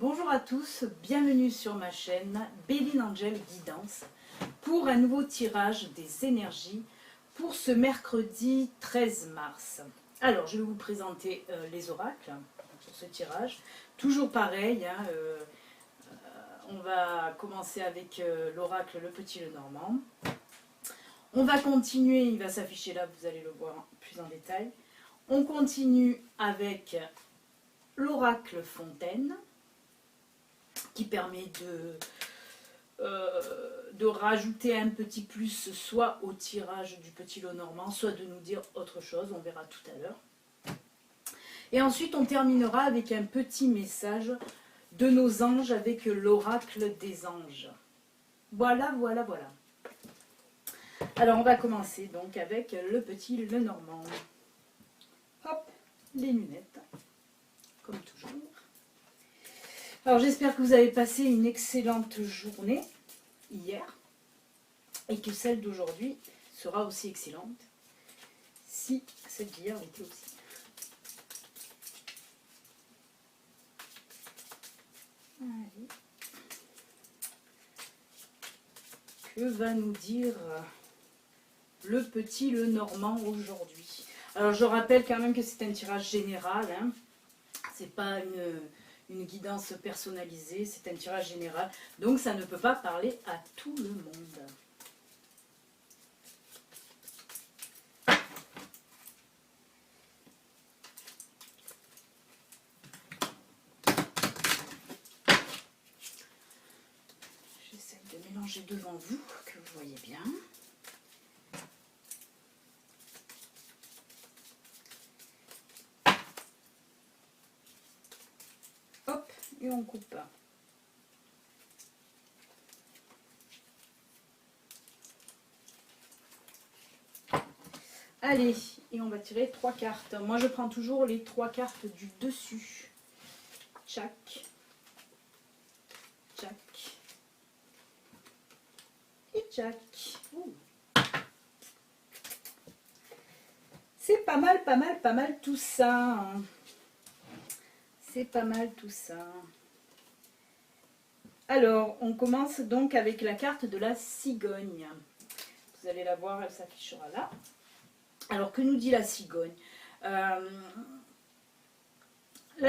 Bonjour à tous, bienvenue sur ma chaîne Béline Angel Guidance pour un nouveau tirage des énergies pour ce mercredi 13 mars. Alors, je vais vous présenter les oracles sur ce tirage. Toujours pareil, on va commencer avec l'oracle Le Petit Lenormand. On va continuer, il va s'afficher là, vous allez le voir plus en détail. On continue avec l'oracle Fontaine, qui permet de rajouter un petit plus soit au tirage du Petit Lenormand, soit de nous dire autre chose, on verra tout à l'heure. Et ensuite on terminera avec un petit message de nos anges avec l'oracle des anges. Voilà. Alors on va commencer donc avec le Petit Lenormand. Hop, les lunettes, comme toujours. Alors j'espère que vous avez passé une excellente journée hier et que celle d'aujourd'hui sera aussi excellente, si celle d'hier l'était aussi. Allez. Que va nous dire le Petit Lenormand aujourd'hui? Alors je rappelle quand même que c'est un tirage général, c'est pas une guidance personnalisée, c'est un tirage général, donc ça ne peut pas parler à tout le monde. J'essaie de mélanger devant vous, que vous voyez bien. Hop, et on coupe. Allez, et on va tirer 3 cartes. Moi, je prends toujours les 3 cartes du dessus. Tchac. Tchac. Et tchac. C'est pas mal tout ça. C'est pas mal tout ça. Alors, on commence donc avec la carte de la cigogne. Vous allez la voir, elle s'affichera là. Alors, que nous dit la cigogne? La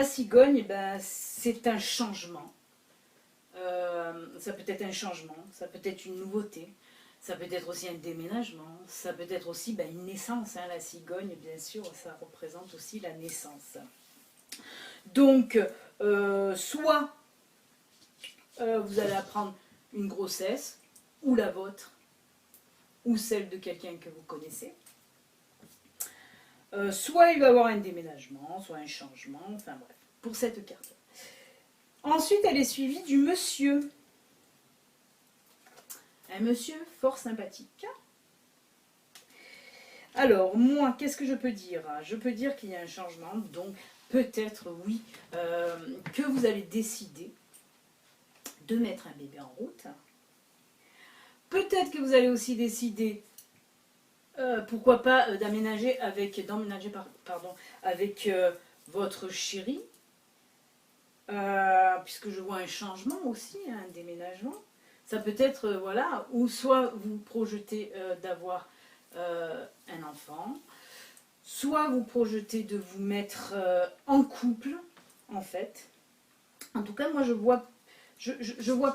cigogne, c'est un changement. Ça peut être un changement, ça peut être une nouveauté, ça peut être aussi un déménagement, ça peut être aussi une naissance. La cigogne, bien sûr, ça représente aussi la naissance. Donc, soit vous allez apprendre une grossesse, ou la vôtre, ou celle de quelqu'un que vous connaissez. Soit il va y avoir un déménagement, soit un changement, enfin bref, pour cette carte. Ensuite, elle est suivie du monsieur. Un monsieur fort sympathique. Alors, moi, qu'est-ce que je peux dire? Je peux dire qu'il y a un changement, donc peut-être, oui, que vous allez décider de mettre un bébé en route. Peut-être que vous allez aussi décider, pourquoi pas, d'emménager avec votre chéri, puisque je vois un changement aussi, un déménagement. Ça peut être, voilà, ou soit vous projetez d'avoir un enfant, soit vous projetez de vous mettre en couple, en fait. En tout cas, moi, je vois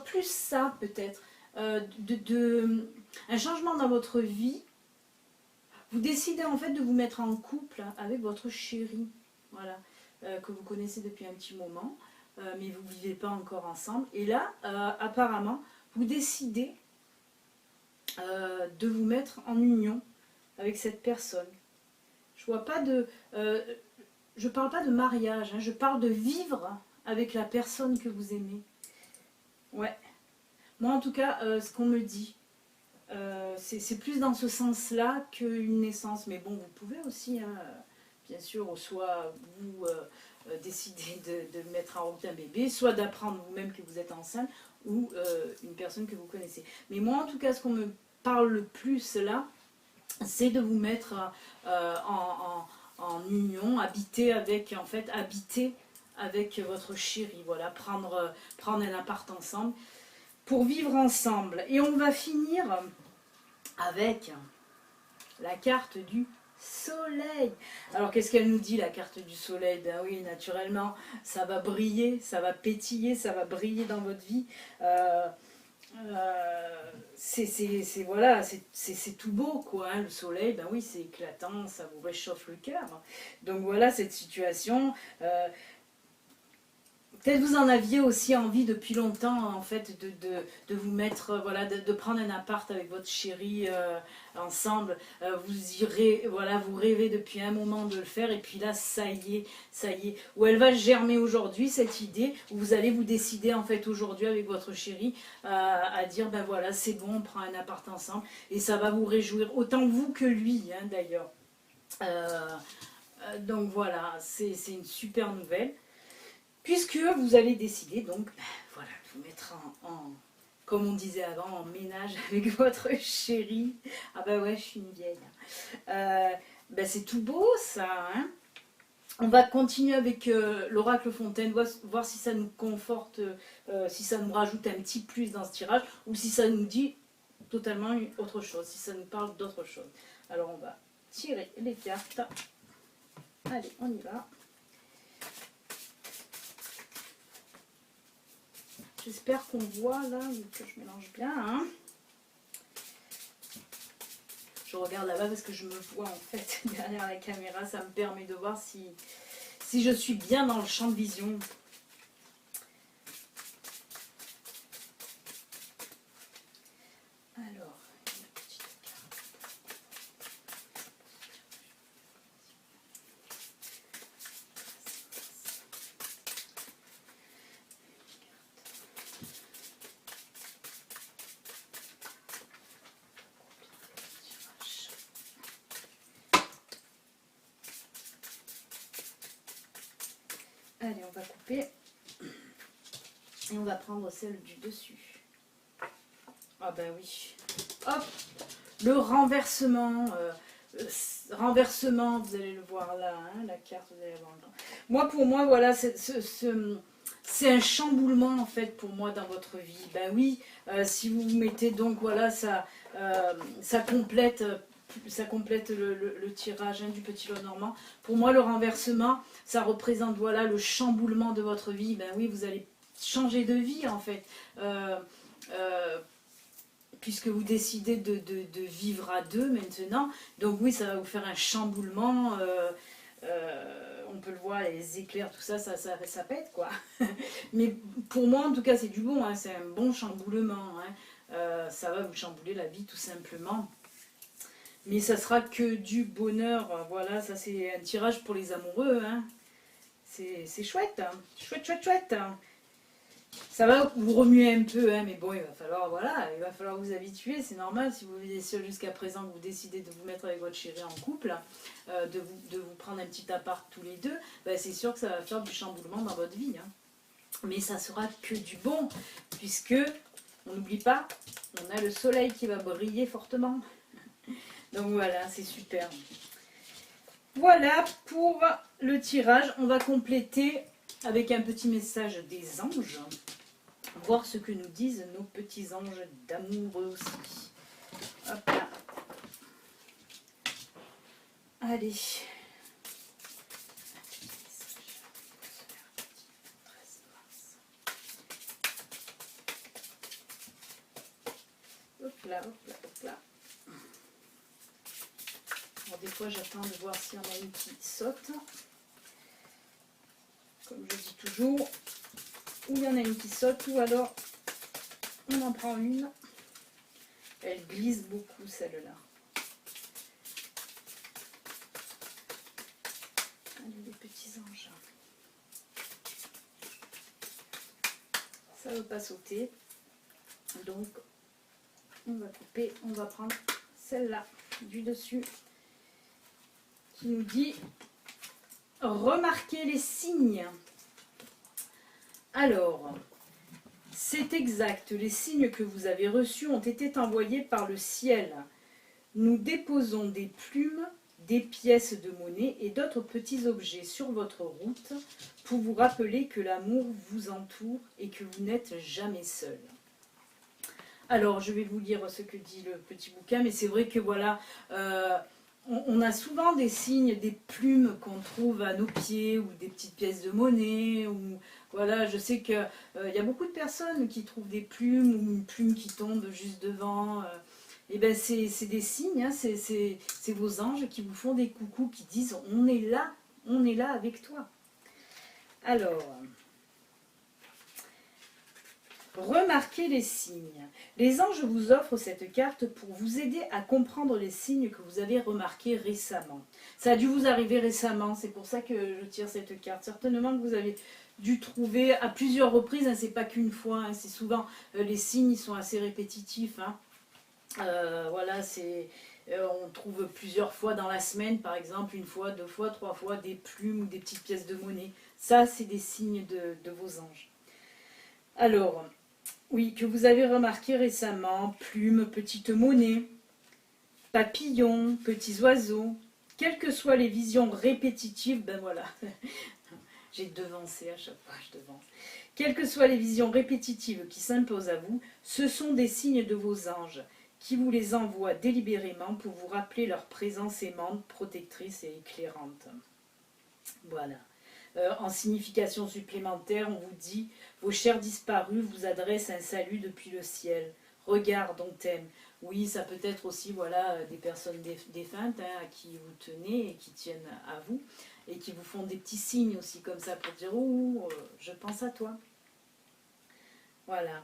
plus ça, peut-être, un changement dans votre vie. Vous décidez, en fait, de vous mettre en couple avec votre chéri, voilà, que vous connaissez depuis un petit moment, mais vous ne vivez pas encore ensemble. Et là, apparemment, vous décidez de vous mettre en union avec cette personne. Je vois pas je parle pas de mariage, je parle de vivre avec la personne que vous aimez. Ouais. Moi, en tout cas, ce qu'on me dit, c'est plus dans ce sens-là qu'une naissance. Mais bon, vous pouvez aussi, bien sûr, soit vous décider de mettre en route un bébé, soit d'apprendre vous-même que vous êtes enceinte, ou une personne que vous connaissez. Mais moi, en tout cas, ce qu'on me parle le plus là, c'est de vous mettre en union, habiter avec votre chéri. Voilà, prendre un appart ensemble pour vivre ensemble. Et on va finir avec la carte du soleil. Alors qu'est-ce qu'elle nous dit, la carte du soleil? Ben oui, naturellement, ça va briller, ça va pétiller, ça va briller dans votre vie. Voilà, c'est tout beau quoi, hein, le soleil, ben oui, c'est éclatant, ça vous réchauffe le cœur. Donc voilà cette situation. Peut-être vous en aviez aussi envie depuis longtemps en fait de vous mettre, voilà, de prendre un appart avec votre chéri ensemble. Vous irez, voilà, vous rêvez depuis un moment de le faire et puis là ça y est. Où elle va germer aujourd'hui cette idée, où vous allez vous décider en fait aujourd'hui avec votre chéri à dire ben voilà c'est bon, on prend un appart ensemble et ça va vous réjouir autant vous que lui hein, d'ailleurs. Donc voilà, c'est une super nouvelle. Puisque vous allez décider donc, voilà, de vous mettre comme on disait avant, en ménage avec votre chéri. Ah bah ouais, je suis une vieille. C'est tout beau ça. Hein, on va continuer avec l'oracle Fontaine, voir si ça nous conforte, si ça nous rajoute un petit plus dans ce tirage, ou si ça nous dit totalement autre chose, si ça nous parle d'autre chose. Alors on va tirer les cartes. Allez, on y va. J'espère qu'on voit là, que je mélange bien. Hein. Je regarde là-bas parce que je me vois en fait derrière la caméra. Ça me permet de voir si je suis bien dans le champ de vision. Alors, une petite carte. Allez, on va couper et on va prendre celle du dessus. Ah ben oui. Hop, le renversement. Renversement, vous allez le voir là, hein, la carte, vous allez voir le temps. Moi, pour moi, voilà, c'est un chamboulement en fait pour moi dans votre vie. Ben oui, si vous vous mettez donc, voilà, ça complète. Ça complète le tirage hein, du petit lot normand. Pour moi, le renversement, ça représente voilà, le chamboulement de votre vie. Ben oui, vous allez changer de vie en fait. Puisque vous décidez de vivre à deux maintenant. Donc oui, ça va vous faire un chamboulement. On peut le voir, les éclairs, tout ça, ça pète quoi. Mais pour moi, en tout cas, c'est du bon. Hein, c'est un bon chamboulement. Hein. Ça va vous chambouler la vie tout simplement. Mais ça sera que du bonheur. Voilà, ça c'est un tirage pour les amoureux. Hein. C'est chouette. Hein. Chouette. Hein. Ça va vous remuer un peu, hein, mais bon, il va falloir vous habituer. C'est normal si vous vivez seul jusqu'à présent, que vous décidez de vous mettre avec votre chéri en couple, de vous prendre un petit appart tous les deux. C'est sûr que ça va faire du chamboulement dans votre vie. Hein. Mais ça sera que du bon, puisque, on n'oublie pas, on a le soleil qui va briller fortement. Donc voilà, c'est super. Voilà pour le tirage. On va compléter avec un petit message des anges. Voir ce que nous disent nos petits anges d'amour aussi. Hop là. Allez. Hop là. Alors des fois j'attends de voir s'il y en a une qui saute. Comme je dis toujours, ou il y en a une qui saute, ou alors on en prend une. Elle glisse beaucoup celle-là. Allez les petits anges. Ça ne veut pas sauter. Donc on va couper, on va prendre celle-là du dessus qui nous dit remarquez les signes. Alors, c'est exact, les signes que vous avez reçus ont été envoyés par le ciel. Nous déposons des plumes des pièces de monnaie et d'autres petits objets sur votre route pour vous rappeler que l'amour vous entoure et que vous n'êtes jamais seul. Alors, je vais vous lire ce que dit le petit bouquin, mais c'est vrai que voilà, on a souvent des signes, des plumes qu'on trouve à nos pieds ou des petites pièces de monnaie. Ou, voilà, je sais qu'il y a beaucoup de personnes qui trouvent des plumes ou une plume qui tombe juste devant. Et ben c'est des signes, hein, c'est vos anges qui vous font des coucous, qui disent on est là avec toi. Alors, remarquez les signes. Les anges vous offrent cette carte pour vous aider à comprendre les signes que vous avez remarqués récemment. Ça a dû vous arriver récemment, c'est pour ça que je tire cette carte. Certainement que vous avez dû trouver à plusieurs reprises, hein, c'est pas qu'une fois, hein, c'est souvent, les signes ils sont assez répétitifs. Hein. Voilà, on trouve plusieurs fois dans la semaine, par exemple, une fois, deux fois, trois fois, des plumes ou des petites pièces de monnaie. Ça, c'est des signes de vos anges. Alors, oui, que vous avez remarqué récemment, plumes, petites monnaies, papillons, petits oiseaux, quelles que soient les visions répétitives, ben voilà, j'ai devancé à chaque fois, je devance. Quelles que soient les visions répétitives qui s'imposent à vous, ce sont des signes de vos anges qui vous les envoient délibérément pour vous rappeler leur présence aimante, protectrice et éclairante. Voilà. En signification supplémentaire, on vous dit « Vos chers disparus vous adressent un salut depuis le ciel. Regarde, on t'aime. » Oui, ça peut être aussi voilà, des personnes défuntes hein, à qui vous tenez et qui tiennent à vous et qui vous font des petits signes aussi comme ça pour dire « Oh, je pense à toi. » Voilà.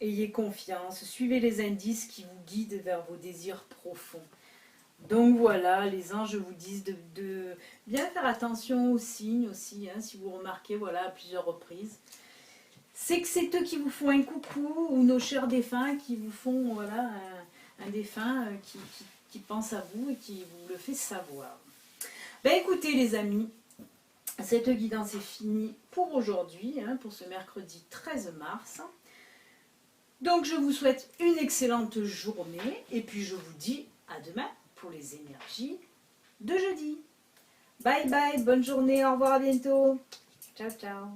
Ayez confiance, suivez les indices qui vous guident vers vos désirs profonds. Donc voilà, les anges vous disent de bien faire attention aux signes aussi, hein, si vous remarquez voilà, à plusieurs reprises. C'est que c'est eux qui vous font un coucou, ou nos chers défunts qui vous font voilà, un défunt qui pense à vous et qui vous le fait savoir. Ben écoutez les amis, cette guidance est finie pour aujourd'hui, hein, pour ce mercredi 13 mars. Donc je vous souhaite une excellente journée et puis je vous dis à demain pour les énergies de jeudi. Bye bye, bonne journée, au revoir, à bientôt. Ciao, ciao.